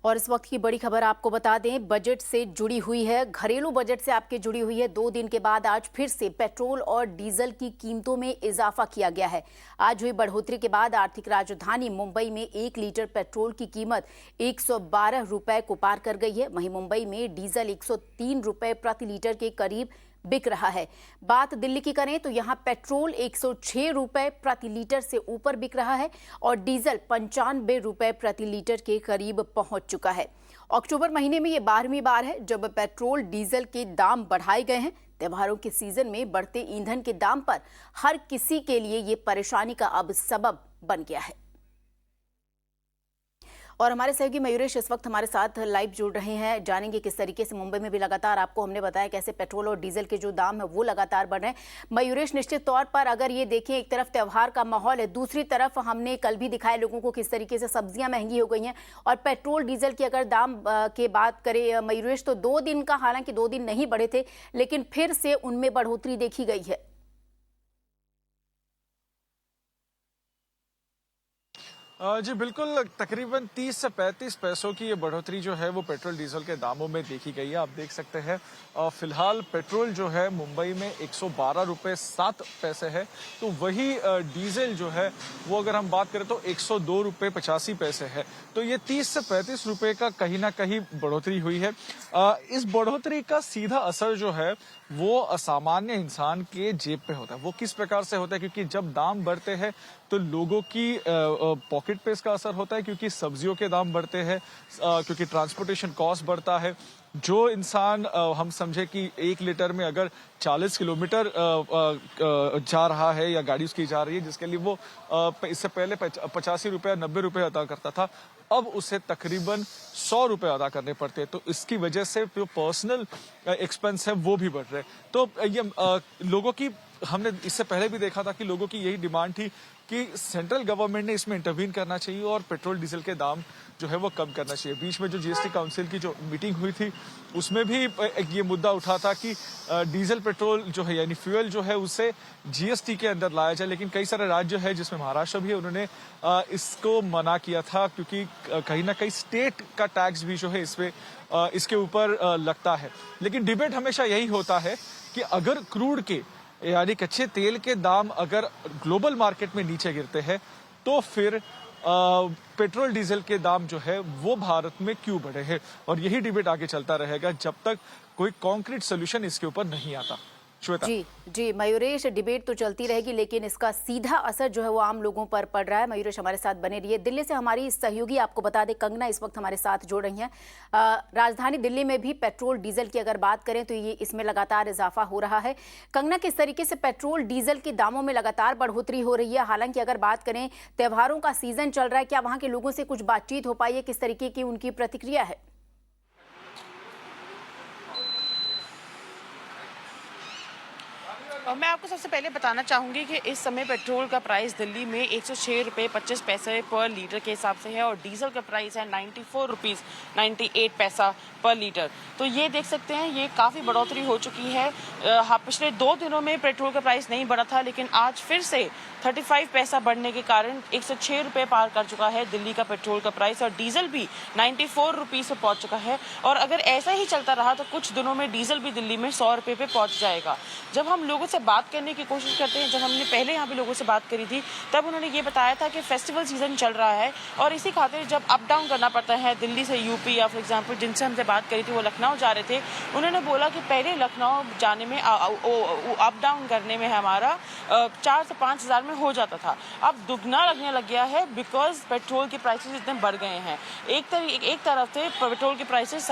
और इस वक्त की बड़ी खबर आपको बता दें, बजट से जुड़ी हुई है, घरेलू बजट से आपके जुड़ी हुई है। 2 दिन के बाद आज फिर से पेट्रोल और डीजल की कीमतों में इजाफा किया गया है। आज हुई बढ़ोतरी के बाद आर्थिक राजधानी मुंबई में 1 लीटर पेट्रोल की कीमत 112 रुपए को पार कर गई है। वहीं मुंबई में डीजल 103 रुपए प्रति लीटर के करीब बिक रहा है। बात दिल्ली की करें तो यहां पेट्रोल 106 रुपए प्रति लीटर से ऊपर बिक रहा है और डीजल 95 रुपए प्रति लीटर के करीब पहुंच चुका है। अक्टूबर महीने में ये 12वीं बार है जब पेट्रोल डीजल के दाम बढ़ाए गए हैं। त्योहारों के सीजन में बढ़ते ईंधन के दाम पर हर किसी के लिए ये परेशानी का अब सबब बन गया है। और हमारे सहयोगी मयूरेश इस वक्त हमारे साथ लाइव जुड़ रहे हैं। जानेंगे किस तरीके से मुंबई में भी लगातार आपको हमने बताया कैसे पेट्रोल और डीजल के जो दाम है वो लगातार बढ़ रहे हैं। मयूरेश, निश्चित तौर पर अगर ये देखें, एक तरफ त्योहार का माहौल है, दूसरी तरफ हमने कल भी दिखाया लोगों को किस तरीके से सब्जियां महंगी हो गई हैं और पेट्रोल डीजल की अगर दाम की बात करें मयूरेश, तो 2 दिन का, हालांकि 2 दिन नहीं बढ़े थे, लेकिन फिर से उनमें बढ़ोतरी देखी गई है। जी बिल्कुल, तकरीबन 30 से 35 पैसों की ये बढ़ोतरी जो है वो पेट्रोल डीजल के दामों में देखी गई है। आप देख सकते हैं फिलहाल पेट्रोल जो है मुंबई में 112 रुपये 7 पैसे है, तो वही डीजल जो है वो अगर हम बात करें तो 102 रुपये 85 पैसे है। तो ये 30 से 35 रुपये का कहीं ना कहीं बढ़ोतरी हुई है। इस बढ़ोतरी का सीधा असर जो है वो असामान्य इंसान के जेब पे होता है। वो किस प्रकार से होता है, क्योंकि जब दाम बढ़ते हैं तो लोगों की पॉकेट पे इसका असर होता है, क्योंकि सब्जियों के दाम बढ़ते हैं, क्योंकि ट्रांसपोर्टेशन कॉस्ट बढ़ता है। जो इंसान हम समझे कि 1 लीटर में अगर 40 किलोमीटर जा रहा है या गाड़ी उसकी जा रही है, जिसके लिए वो इससे पहले 85 रुपये 90 रुपये अदा करता था, अब उसे तकरीबन 100 रुपये अदा करने पड़ते हैं। तो इसकी वजह से जो पर्सनल एक्सपेंस है वो भी बढ़ रहे हैं। तो ये लोगों की, हमने इससे पहले भी देखा था कि लोगों की यही डिमांड थी कि सेंट्रल गवर्नमेंट ने इसमें इंटरवीन करना चाहिए और पेट्रोल डीजल के दाम जो है वो कम करना चाहिए। बीच में जो जीएसटी काउंसिल की जो मीटिंग हुई थी उसमें भी ये मुद्दा उठा था कि डीजल पेट्रोल जो है यानी फ्यूल जो है उसे जीएसटी के अंदर लाया जाए, लेकिन कई सारे राज्य है जिसमें महाराष्ट्र भी है, उन्होंने इसको मना किया था, क्योंकि कहीं ना कहीं स्टेट का टैक्स भी जो है इसके ऊपर लगता है। लेकिन डिबेट हमेशा यही होता है कि अगर क्रूड के यानी कच्चे तेल के दाम अगर ग्लोबल मार्केट में नीचे गिरते हैं तो फिर पेट्रोल डीजल के दाम जो है वो भारत में क्यों बढ़े हैं, और यही डिबेट आगे चलता रहेगा जब तक कोई कॉन्क्रीट सोल्यूशन इसके ऊपर नहीं आता। श्वेता। जी मयूरेश, डिबेट तो चलती रहेगी लेकिन इसका सीधा असर जो है वो आम लोगों पर पड़ रहा है। मयूरेश हमारे साथ बने रहिए। दिल्ली से हमारी सहयोगी, आपको बता दें, कंगना इस वक्त हमारे साथ जोड़ रही हैं। राजधानी दिल्ली में भी पेट्रोल डीजल की अगर बात करें तो ये इसमें लगातार इजाफा हो रहा है। कंगना, किस तरीके से पेट्रोल डीजल के दामों में लगातार बढ़ोतरी हो रही है? हालांकि अगर बात करें, त्योहारों का सीजन चल रहा है, क्या वहां के लोगों से कुछ बातचीत हो पाई है? किस तरीके की उनकी प्रतिक्रिया है? मैं आपको सबसे पहले बताना चाहूँगी कि इस समय पेट्रोल का प्राइस दिल्ली में 106 रुपये 25 पैसे पर लीटर के हिसाब से है और डीजल का प्राइस है 94 रुपीज़ 98 पैसा पर लीटर। तो ये देख सकते हैं, ये काफ़ी बढ़ोतरी हो चुकी है। हाँ, पिछले 2 दिनों में पेट्रोल का प्राइस नहीं बढ़ा था, लेकिन आज फिर से 35 पैसा बढ़ने के कारण 106 रुपये पार कर चुका है दिल्ली का पेट्रोल का प्राइस, और डीजल भी 94 रुपीज़ पर पहुँच चुका है। और अगर ऐसा ही चलता रहा तो कुछ दिनों में डीजल भी दिल्ली में 100 रुपये पे पहुँच जाएगा। जब हम लोगों से बात करने की कोशिश करते हैं, जब हमने पहले यहाँ पे लोगों से बात करी थी, तब उन्होंने ये बताया था कि फेस्टिवल सीजन चल रहा है और इसी खातिर जब अप डाउन करना पड़ता है दिल्ली से यूपी, या फॉर एग्जांपल जिनसे हमसे बात करी थी वो लखनऊ जा रहे थे, उन्होंने बोला कि पहले लखनऊ जाने में अप डाउन करने में हमारा 4 से 5 हज़ार में हो जाता था, अब दुगना लगने लग गया है बिकॉज पेट्रोल के प्राइसेस इतने बढ़ गए हैं। एक तरफ से पेट्रोल के प्राइसेस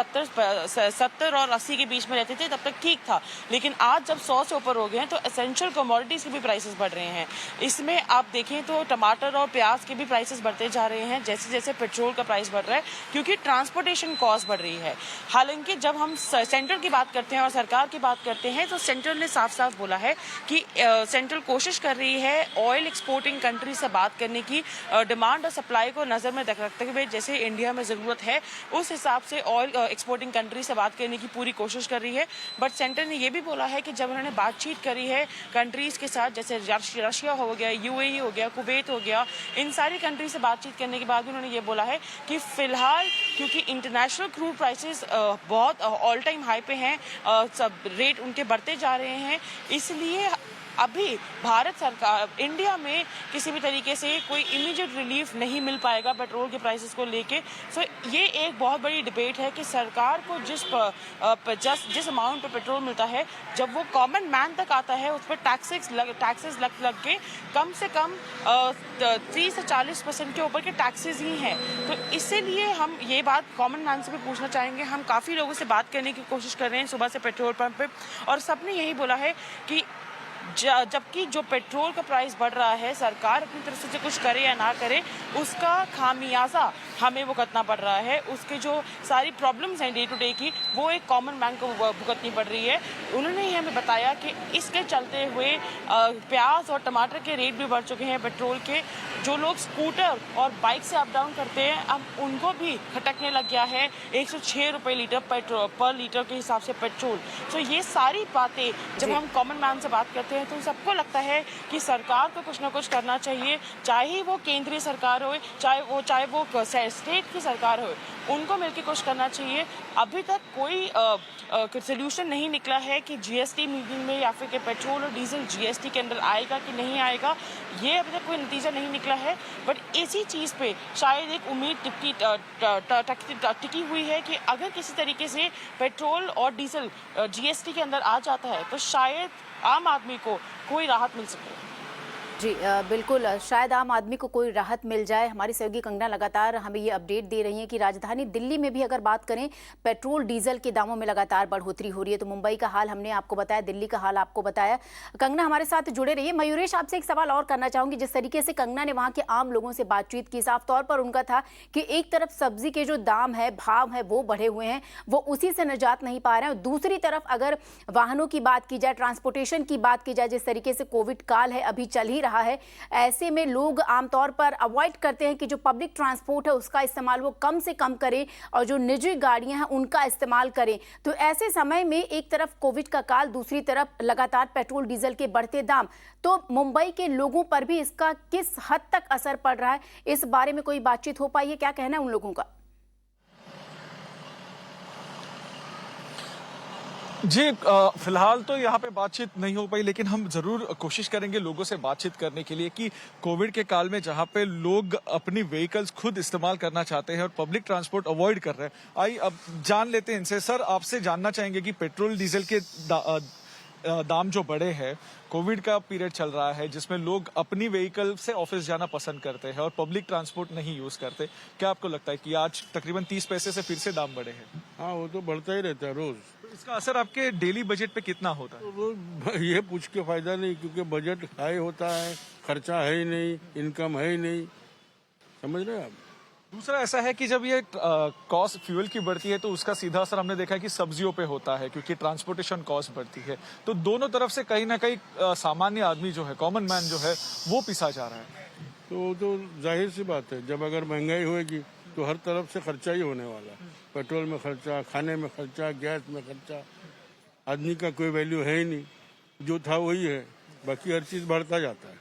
70 और 80 के बीच में रहते थे, तब तक ठीक था, लेकिन आज जब 100 से ऊपर हो गए हैं तो एसेंशियल कमोडिटीज के भी प्राइसेस बढ़ रहे हैं। इसमें आप देखें तो टमाटर और प्याज के भी प्राइसेस बढ़ते जा रहे हैं जैसे जैसे पेट्रोल का प्राइस बढ़ रहा है, क्योंकि ट्रांसपोर्टेशन कॉस्ट बढ़ रही है। हालांकि जब हम सेंटर की बात करते हैं और सरकार की बात करते हैं तो सेंटर ने साफ साफ बोला है कि सेंट्रल कोशिश कर रही है ऑयल एक्सपोर्टिंग कंट्री से बात करने की, डिमांड और सप्लाई को नजर में रखते हुए जैसे इंडिया में जरूरत है उस हिसाब से ऑयल एक्सपोर्टिंग कंट्री से बात करने की पूरी कोशिश कर रही है। बट सेंटर ने यह भी बोला है कि जब उन्होंने बातचीत करी करी है कंट्रीज़ के साथ, जैसे रशिया हो गया, यूएई हो गया, कुवैत हो गया, इन सारी कंट्री से बातचीत करने के बाद उन्होंने ये बोला है कि फ़िलहाल क्योंकि इंटरनेशनल क्रूड प्राइसेस बहुत ऑल टाइम हाई पे हैं, सब रेट उनके बढ़ते जा रहे हैं, इसलिए अभी भारत सरकार इंडिया में किसी भी तरीके से कोई इमीडिएट रिलीफ नहीं मिल पाएगा पेट्रोल के प्राइसेस को लेके। सो ये एक बहुत बड़ी डिबेट है कि सरकार को जिस अमाउंट पे पेट्रोल मिलता है, जब वो कॉमन मैन तक आता है उस पर टैक्सेस लग के कम से कम 30 से 40% के ऊपर के टैक्सेस ही हैं। तो इसीलिए हम ये बात कॉमन मैन से भी पूछना चाहेंगे। हम काफ़ी लोगों से बात करने की कोशिश कर रहे हैं सुबह से पेट्रोल पंप पे, और सबने यही बोला है कि जबकि जो पेट्रोल का प्राइस बढ़ रहा है, सरकार अपनी तरफ से कुछ करे या ना करे, उसका खामियाजा हमें भुगतना पड़ रहा है। उसके जो सारी प्रॉब्लम्स हैं डे टू डे की, वो एक कॉमन मैन को भुगतनी पड़ रही है। उन्होंने ही हमें बताया कि इसके चलते हुए प्याज और टमाटर के रेट भी बढ़ चुके हैं पेट्रोल के। जो लोग स्कूटर और बाइक से अप डाउन करते हैं, अब उनको भी खटकने लग गया है 106 रुपये लीटर पर लीटर के हिसाब से पेट्रोल। तो ये सारी बातें जब हम कॉमन मैन से बात करते हैं तो सबको लगता है कि सरकार को कुछ ना कुछ करना चाहिए, चाहे वो केंद्रीय सरकार हो, चाहे वो स्टेट की सरकार हो, उनको मिलकर कुछ करना चाहिए। अभी तक कोई सोल्यूशन नहीं निकला है कि जीएसटी मीटिंग में या फिर कि पेट्रोल और डीजल जीएसटी के अंदर आएगा कि नहीं आएगा, ये अभी तक कोई नतीजा नहीं निकला है। बट इसी चीज़ पे शायद एक उम्मीद टिकी हुई है कि अगर किसी तरीके से पेट्रोल और डीजल जीएसटी के अंदर आ जाता है तो शायद आम आदमी को कोई राहत मिल सके। जी बिल्कुल, शायद आम आदमी को कोई राहत मिल जाए। हमारी सहयोगी कंगना लगातार हमें ये अपडेट दे रही हैं कि राजधानी दिल्ली में भी अगर बात करें, पेट्रोल डीजल के दामों में लगातार बढ़ोतरी हो रही है। तो मुंबई का हाल हमने आपको बताया, दिल्ली का हाल आपको बताया। कंगना हमारे साथ जुड़े रहिए। मयूरेश, आपसे एक सवाल और करना चाहूंगी। जिस तरीके से कंगना ने वहाँ के आम लोगों से बातचीत की, साफ तौर पर उनका था कि एक तरफ सब्जी के जो दाम है, भाव है, वो बढ़े हुए हैं, वो उसी से निजात नहीं पा रहे हैं। दूसरी तरफ अगर वाहनों की बात की जाए, ट्रांसपोर्टेशन की बात की जाए, जिस तरीके से कोविड काल है, अभी चल ही रहा है, ऐसे में लोग आमतौर पर अवॉइड करते हैं कि जो पब्लिक ट्रांसपोर्ट है उसका इस्तेमाल वो कम से कम करें और जो निजी गाड़ियां हैं उनका इस्तेमाल करें। तो ऐसे समय में एक तरफ कोविड का काल, दूसरी तरफ लगातार पेट्रोल डीजल के बढ़ते दाम, तो मुंबई के लोगों पर भी इसका किस हद तक असर पड़ रहा है, इस बारे में कोई बातचीत हो पाई है? क्या कहना है उन लोगों का? जी, फिलहाल तो यहाँ पे बातचीत नहीं हो पाई, लेकिन हम जरूर कोशिश करेंगे लोगों से बातचीत करने के लिए कि कोविड के काल में जहाँ पे लोग अपनी व्हीकल्स खुद इस्तेमाल करना चाहते हैं और पब्लिक ट्रांसपोर्ट अवॉइड कर रहे हैं। आइए अब जान लेते हैं इनसे। सर, आपसे जानना चाहेंगे कि पेट्रोल डीजल के दाम जो बढ़े हैं, कोविड का पीरियड चल रहा है जिसमें लोग अपनी व्हीकल से ऑफिस जाना पसंद करते हैं और पब्लिक ट्रांसपोर्ट नहीं यूज करते, क्या आपको लगता है कि आज तकरीबन 30 पैसे से फिर से दाम बढ़े हैं? हाँ, वो तो बढ़ता ही रहता है रोज। इसका असर आपके डेली बजट पे कितना होता है? तो ये पूछ के फायदा नहीं, क्योंकि बजट हाई होता है, खर्चा है ही नहीं, इनकम है ही नहीं, समझ रहे हैं आप। दूसरा ऐसा है कि जब ये कॉस्ट फ्यूल की बढ़ती है तो उसका सीधा असर हमने देखा है कि सब्जियों पे होता है, क्योंकि ट्रांसपोर्टेशन कॉस्ट बढ़ती है। तो दोनों तरफ से कहीं ना कहीं सामान्य आदमी जो है, कॉमन मैन जो है, वो पिसा जा रहा है। तो जाहिर सी बात है, जब अगर महंगाई होएगी तो हर तरफ से खर्चा ही होने वाला है। पेट्रोल में खर्चा, खाने में खर्चा, गैस में खर्चा, आदमी का कोई वैल्यू है ही नहीं, जो था वही है, बाकी हर चीज बढ़ता जाता है।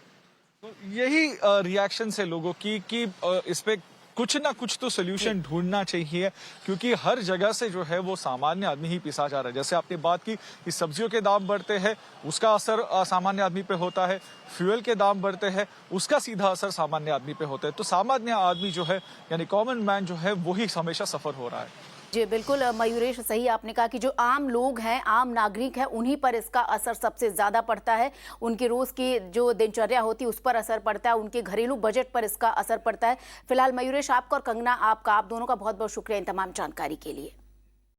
तो यही रिएक्शन है लोगों की कि इस पे कुछ ना कुछ तो सोल्यूशन ढूंढना चाहिए, क्योंकि हर जगह से जो है वो सामान्य आदमी ही पिसा जा रहा है। जैसे आपने बात की कि सब्जियों के दाम बढ़ते हैं, उसका असर सामान्य आदमी पे होता है, फ्यूल के दाम बढ़ते हैं, उसका सीधा असर सामान्य आदमी पे होता है। तो सामान्य आदमी जो है, यानी कॉमन मैन जो है, वही हमेशा सफर हो रहा है। जी बिल्कुल मयूरेश, सही आपने कहा कि जो आम लोग हैं, आम नागरिक हैं, उन्हीं पर इसका असर सबसे ज़्यादा पड़ता है। उनके रोज़ की जो दिनचर्या होती है उस पर असर पड़ता है, उनके घरेलू बजट पर इसका असर पड़ता है। फिलहाल मयूरेश, आपका और कंगना, आप दोनों का बहुत बहुत शुक्रिया इन तमाम जानकारी के लिए।